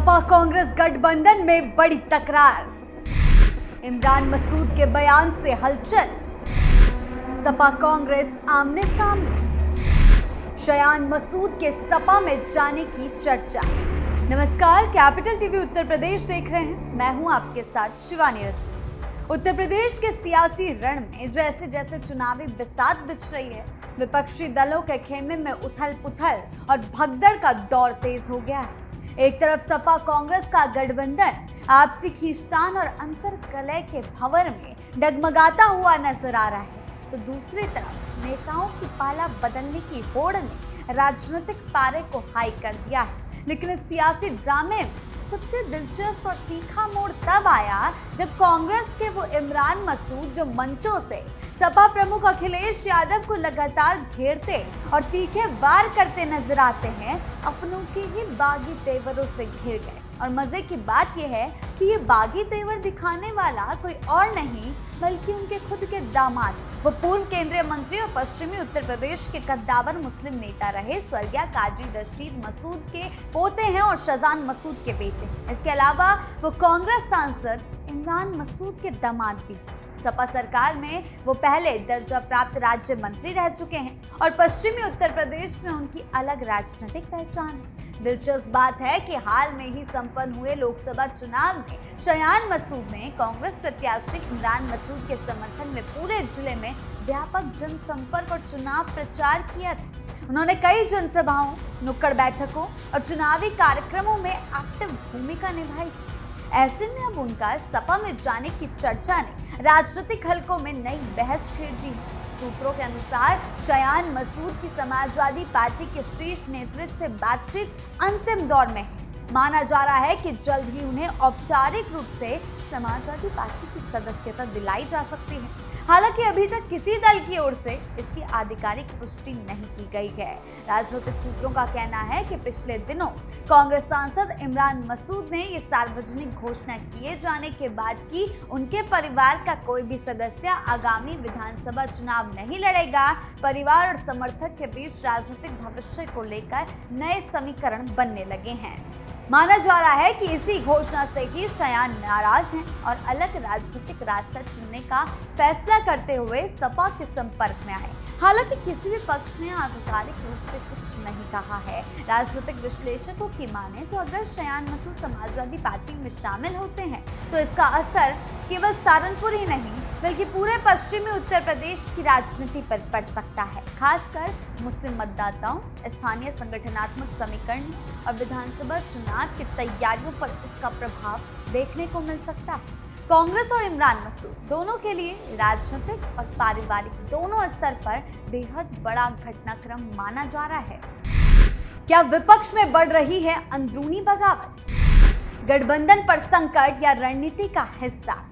सपा कांग्रेस गठबंधन में बड़ी तकरार, इमरान मसूद के बयान से हलचल, सपा कांग्रेस आमने सामने, शयान मसूद के सपा में जाने की चर्चा। नमस्कार, कैपिटल टीवी उत्तर प्रदेश देख रहे हैं, मैं हूं आपके साथ शिवानी रथ। उत्तर प्रदेश के सियासी रण में जैसे जैसे चुनावी बिसात बिछ रही है, विपक्षी दलों के खेमे में उथल पुथल और भगदड़ का दौर तेज हो गया है। एक तरफ सपा कांग्रेस का गठबंधन आपसी खींचतान और अंतर कलह के भंवर में डगमगाता हुआ नजर आ रहा है, तो दूसरी तरफ नेताओं की पाला बदलने की होड़ ने राजनीतिक पारे को हाई कर दिया है। लेकिन इस सियासी ड्रामे में सबसे दिलचस्प और तीखा मोड़ तब आया जब कांग्रेस के वो इमरान मसूद जो मंचों से सपा प्रमुख अखिलेश यादव को लगातार घेरते और तीखे वार करते नजर आते हैं, अपनों के ही बागी तेवरों से घिर गए। और मजे की बात यह है कि ये बागी तेवर दिखाने वाला कोई और नहीं बल्कि उनके खुद के दामाद, वो पूर्व केंद्रीय मंत्री और पश्चिमी उत्तर प्रदेश के कद्दावर मुस्लिम नेता रहे स्वर्गीय काजी रशीद मसूद के पोते हैं और शहजान मसूद के बेटे। इसके अलावा वो कांग्रेस सांसद इमरान मसूद के दामाद भी। सपा सरकार में वो पहले दर्जा प्राप्त राज्य मंत्री रह चुके हैं और पश्चिमी उत्तर प्रदेश में उनकी अलग राजनीतिक पहचान है। दिलचस्प बात है कि हाल में ही संपन्न हुए लोकसभा चुनाव में शयान मसूद ने कांग्रेस प्रत्याशी इमरान मसूद के समर्थन में पूरे जिले में व्यापक जनसंपर्क और चुनाव प्रचार किया था। उन्होंने कई जनसभाओं, नुक्कड़ बैठकों और चुनावी कार्यक्रमों में एक्टिव भूमिका निभाई। ऐसे में अब उनका सपा में जाने की चर्चा ने राजनीतिक हलकों में नई बहस छेड़ दी। सूत्रों के अनुसार शयान मसूद की समाजवादी पार्टी के शीर्ष नेतृत्व से बातचीत अंतिम दौर में है। माना जा रहा है कि जल्द ही उन्हें औपचारिक रूप से समाजवादी पार्टी की सदस्यता दिलाई जा सकती है। हालांकि अभी तक किसी दल की ओर से इसकी आधिकारिक पुष्टि नहीं की गई है। राजनीतिक सूत्रों का कहना है कि पिछले दिनों कांग्रेस सांसद इमरान मसूद ने ये सार्वजनिक घोषणा किए जाने के बाद कि उनके परिवार का कोई भी सदस्य आगामी विधानसभा चुनाव नहीं लड़ेगा, परिवार और समर्थक के बीच राजनीतिक भविष्य को लेकर नए समीकरण बनने लगे हैं। माना जा रहा है कि इसी घोषणा से ही शयान नाराज हैं और अलग राजनीतिक रास्ता चुनने का फैसला करते हुए सपा के संपर्क में आए। हालांकि किसी भी पक्ष ने आधिकारिक रूप से कुछ नहीं कहा है। राजनीतिक विश्लेषकों की माने तो अगर शयान मसूद समाजवादी पार्टी में शामिल होते हैं तो इसका असर केवल सहारनपुर ही नहीं बल्कि पूरे पश्चिमी उत्तर प्रदेश की राजनीति पर पड़ सकता है। खासकर मुस्लिम मतदाताओं, स्थानीय संगठनात्मक समीकरण और विधानसभा चुनाव की तैयारियों पर इसका प्रभाव देखने को मिल सकता है। कांग्रेस और इमरान मसूद दोनों के लिए राजनीतिक और पारिवारिक दोनों स्तर पर बेहद बड़ा घटनाक्रम माना जा रहा है। क्या विपक्ष में बढ़ रही है अंदरूनी बगावत? गठबंधन पर संकट या रणनीति का हिस्सा?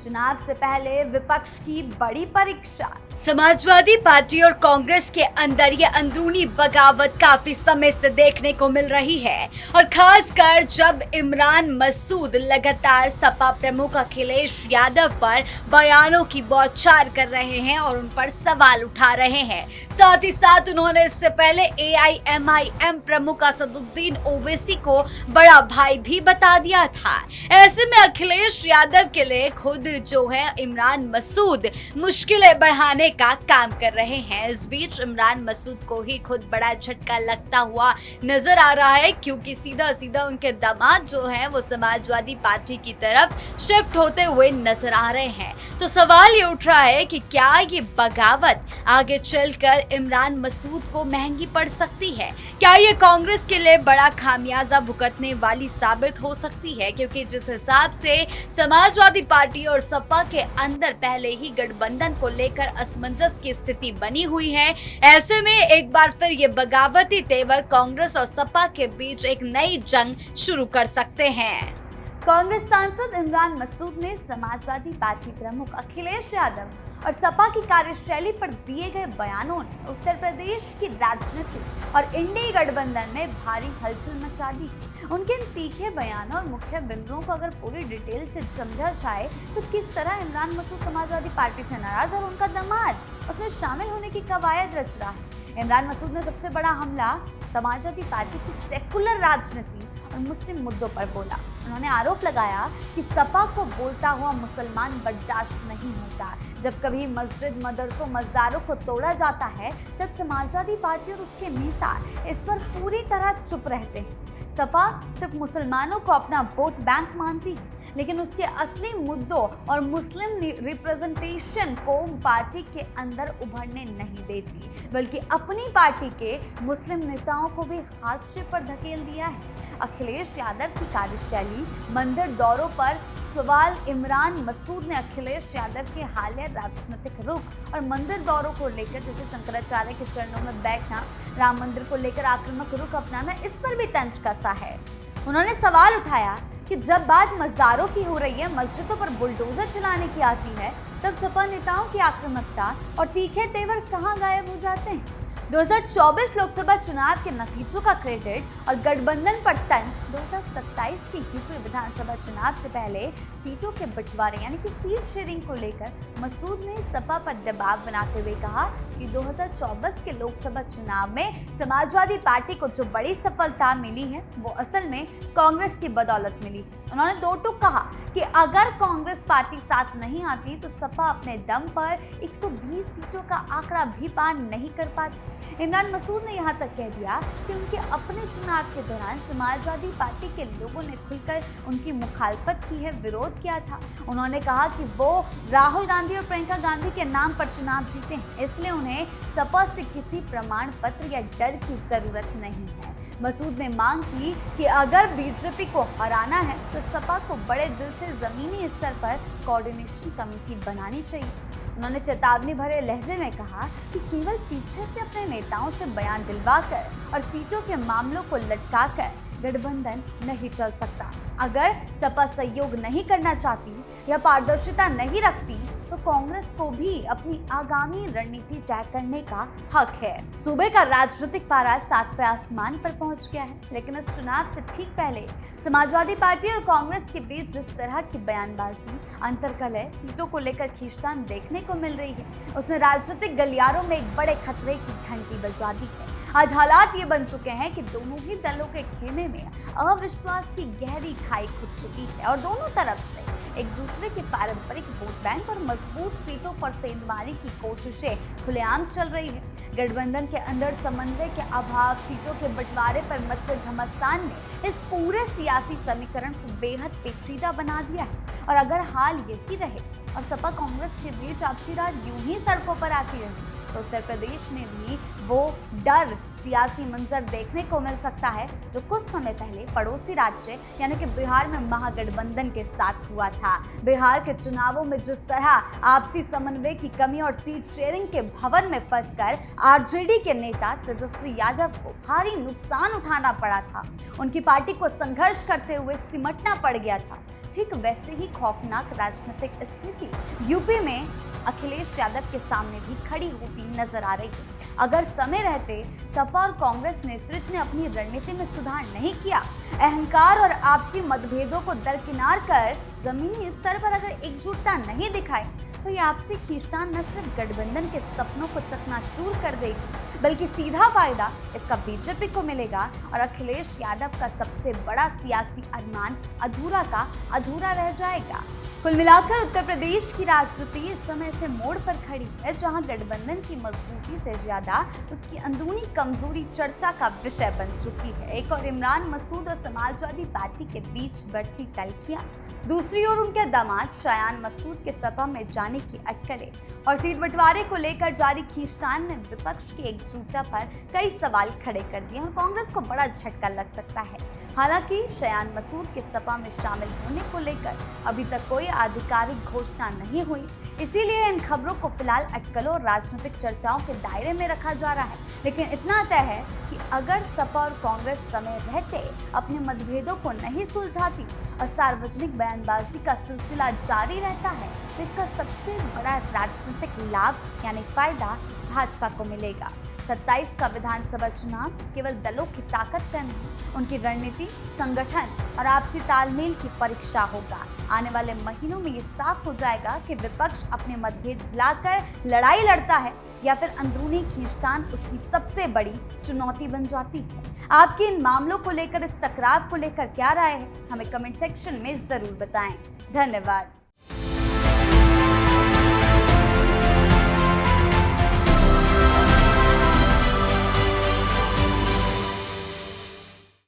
चुनाव से पहले विपक्ष की बड़ी परीक्षा। समाजवादी पार्टी और कांग्रेस के अंदर ये अंदरूनी बगावत काफी समय से देखने को मिल रही है और खासकर जब इमरान मसूद लगातार सपा प्रमुख अखिलेश यादव पर बयानों की बौछार कर रहे हैं और उन पर सवाल उठा रहे हैं। साथ ही साथ उन्होंने इससे पहले AIMIM प्रमुख असदुद्दीन ओवैसी को बड़ा भाई भी बता दिया था। ऐसे में अखिलेश यादव के लिए खुद जो है इमरान मसूद मुश्किलें बढ़ाने का काम कर रहे हैं। इस बीच इमरान मसूद को ही खुद बड़ा झटका लगता हुआ नजर आ रहा है, क्योंकि सीधा सीधा उनके दामाद जो हैं वो समाजवादी पार्टी की तरफ शिफ्ट होते हुए नजर आ रहे हैं। तो सवाल ये उठ रहा है कि क्या ये बगावत आगे चलकर इमरान मसूद को महंगी पड़ सकती है? क्या ये कांग्रेस के लिए बड़ा खामियाजा भुगतने वाली साबित हो सकती है? क्योंकि जिस हिसाब से समाजवादी पार्टी और सपा के अंदर पहले ही गठबंधन को लेकर असमंजस की स्थिति बनी हुई है, ऐसे में एक बार फिर ये बगावती तेवर कांग्रेस और सपा के बीच एक नई जंग शुरू कर सकते हैं। कांग्रेस सांसद इमरान मसूद ने समाजवादी पार्टी प्रमुख अखिलेश यादव और सपा की कार्यशैली पर दिए गए बयानों ने उत्तर प्रदेश की राजनीति और इंडी गठबंधन में भारी हलचल मचा दी। उनके इन तीखे बयानों और मुख्य बिंदुओं को अगर पूरी डिटेल से समझा जाए तो किस तरह इमरान मसूद समाजवादी पार्टी से नाराज और उनका दामाद उसमें शामिल होने की कवायद रच रहा है। इमरान मसूद ने सबसे बड़ा हमला समाजवादी पार्टी की सेकुलर राजनीति और और मुस्लिम मुद्दों पर बोला। उन्होंने आरोप लगाया कि सपा को बोलता हुआ मुसलमान बर्दाश्त नहीं होता। जब कभी मस्जिद, मदरसों, मज़ारों को तोड़ा जाता है तब समाजवादी पार्टी और उसके नेता इस पर पूरी तरह चुप रहते हैं। सपा सिर्फ मुसलमानों को अपना वोट बैंक मानती है, लेकिन उसके असली मुद्दों और मुस्लिम रिप्रेजेंटेशन को पार्टी के अंदर उभरने नहीं देती, बल्कि अपनी पार्टी के मुस्लिम नेताओं को भी हाशिए पर धकेल दिया है। अखिलेश यादव की कार्यशैली, मंदिर दौरों पर सवाल। इमरान मसूद ने अखिलेश यादव के हालिया राजनीतिक रुख और मंदिर दौरों को लेकर, जैसे शंकराचार्य के चरणों में बैठना, राम मंदिर को लेकर आक्रामक रुख अपनाना, इस पर भी तंज कसा है। उन्होंने सवाल उठाया कि जब बात मज़ारों की हो रही है, मस्जिदों पर बुलडोजर चलाने की आती है, तब सपा नेताओं की आक्रामकता और तीखे तेवर कहां गायब हो जाते हैं। 2024 लोकसभा चुनाव के नतीजों का क्रेडिट और गठबंधन पर तंज 2027 के यूपी विधानसभा चुनाव से पहले सीटों के बंटवारे यानी कि सीट शेयरिंग को लेकर मसूद ने सपा पर दबाव बनाते हुए कहा कि 2024 के लोकसभा चुनाव में समाजवादी पार्टी को जो बड़ी सफलता मिली है वो असल में कांग्रेस की बदौलत मिली। उन्होंने दो टूक कहा कि अगर कांग्रेस पार्टी साथ नहीं आती तो सपा अपने दम पर 120 सीटों का आंकड़ा भी पार नहीं कर पाती। इमरान मसूद ने यहाँ तक कह दिया कि उनके अपने चुनाव के दौरान समाजवादी पार्टी के लोगों ने खुलकर उनकी मुखालफत की है, विरोध किया था। उन्होंने कहा कि वो राहुल गांधी और प्रियंका गांधी के नाम पर चुनाव जीते हैं, इसलिए उन्हें सपा से किसी प्रमाण पत्र या डर की जरूरत नहीं है। मसूद ने मांग की कि अगर बीजेपी को हराना है तो सपा को बड़े दिल से जमीनी स्तर पर कोऑर्डिनेशन कमेटी बनानी चाहिए। उन्होंने चेतावनी भरे लहजे में कहा कि केवल पीछे से अपने नेताओं से बयान दिलवाकर और सीटों के मामलों को लटकाकर गठबंधन नहीं चल सकता। अगर सपा सहयोग नहीं करना चाहती या पारदर्शिता नहीं रखती तो कांग्रेस को भी अपनी आगामी रणनीति तय करने का हक है। सूबे का राजनीतिक पारा 7वें आसमान पर पहुंच गया है, लेकिन इस चुनाव से ठीक पहले समाजवादी पार्टी और कांग्रेस के बीच जिस तरह की बयानबाजी, अंतर्कलह, सीटों को लेकर खींचतान देखने को मिल रही है, उसने राजनीतिक गलियारों में एक बड़े खतरे की घंटी बजा दी है। आज हालात ये बन चुके हैं कि दोनों ही दलों के खेमे में अविश्वास की गहरी खाई खुद चुकी है और दोनों तरफ से एक दूसरे के पारंपरिक वोट बैंक और मजबूत सीटों पर सेंधमारी की कोशिशें खुलेआम चल रही है। गठबंधन के अंदर समन्वय के अभाव, सीटों के बंटवारे पर मचे घमासान ने इस पूरे सियासी समीकरण को बेहद पेचीदा बना दिया है। और अगर हाल यही रहे और सपा कांग्रेस के बीच आपसी राज यूं ही सड़कों पर आती रही तो उत्तर प्रदेश में भी वो डर सियासी मंजर देखने को मिल सकता है जो कुछ समय पहले पड़ोसी राज्य यानी कि बिहार में महागठबंधन के साथ हुआ था। बिहार के चुनावों में जिस तरह आपसी समन्वय की कमी और सीट शेयरिंग के भंवर में फंसकर आरजेडी के नेता तेजस्वी यादव को भारी नुकसान उठाना पड़ा था, उनकी पार्टी को संघर्ष करते हुए सिमटना पड़ गया था, ठीक वैसे ही खौफनाक राजनीतिक स्थिति यूपी में अखिलेश यादव के सामने भी खड़ी होती नजर आ रही है। अगर समय रहते सपा और कांग्रेस नेतृत्व ने अपनी रणनीति में सुधार नहीं किया, अहंकार और आपसी मतभेदों को दरकिनार कर जमीनी स्तर पर अगर एकजुटता नहीं दिखाई तो ये आपसी खींचतान न सिर्फ गठबंधन के सपनों को चकनाचूर कर देगी, बल्कि सीधा फायदा इसका बीजेपी को मिलेगा और अखिलेश यादव का सबसे बड़ा सियासी अरमान अधूरा का अधूरा रह जाएगा। कुल मिलाकर उत्तर प्रदेश की राजनीति इस समय से मोड़ पर खड़ी है, जहां गठबंधन की मजबूती से ज्यादा उसकी अंदरूनी कमजोरी चर्चा का विषय बन चुकी है। एक और इमरान मसूद और समाजवादी पार्टी के बीच बढ़ती तल्खियां, दूसरी ओर उनके दामाद शयान मसूद के सपा में जाने की अटकलें और सीट बंटवारे को लेकर जारी खींचतान ने विपक्ष की एकजुटता पर कई सवाल खड़े कर दिए और कांग्रेस को बड़ा झटका लग सकता है। हालांकि शयान मसूद के सपा में शामिल होने को लेकर अभी तक कोई आधिकारिक घोषणा नहीं हुई, इसीलिए इन खबरों को फिलहाल अटकलों और राजनीतिक चर्चाओं के दायरे में रखा जा रहा है। लेकिन इतना तय है कि अगर सपा और कांग्रेस समय रहते अपने मतभेदों को नहीं सुलझाती और सार्वजनिक बयानबाजी का सिलसिला जारी रहता है तो इसका सबसे बड़ा राजनीतिक लाभ यानी फायदा भाजपा को मिलेगा। 27 का विधानसभा चुनाव केवल दलों की ताकत का नहीं, उनकी रणनीति, संगठन और आपसी तालमेल की परीक्षा होगा। आने वाले महीनों में ये साफ हो जाएगा कि विपक्ष अपने मतभेद भुलाकर लड़ाई लड़ता है या फिर अंदरूनी खींचतान उसकी सबसे बड़ी चुनौती बन जाती है? आपकी इन मामलों को लेकर, इस टकराव को लेकर क्या राय है, हमें कमेंट सेक्शन में जरूर बताएं। धन्यवाद।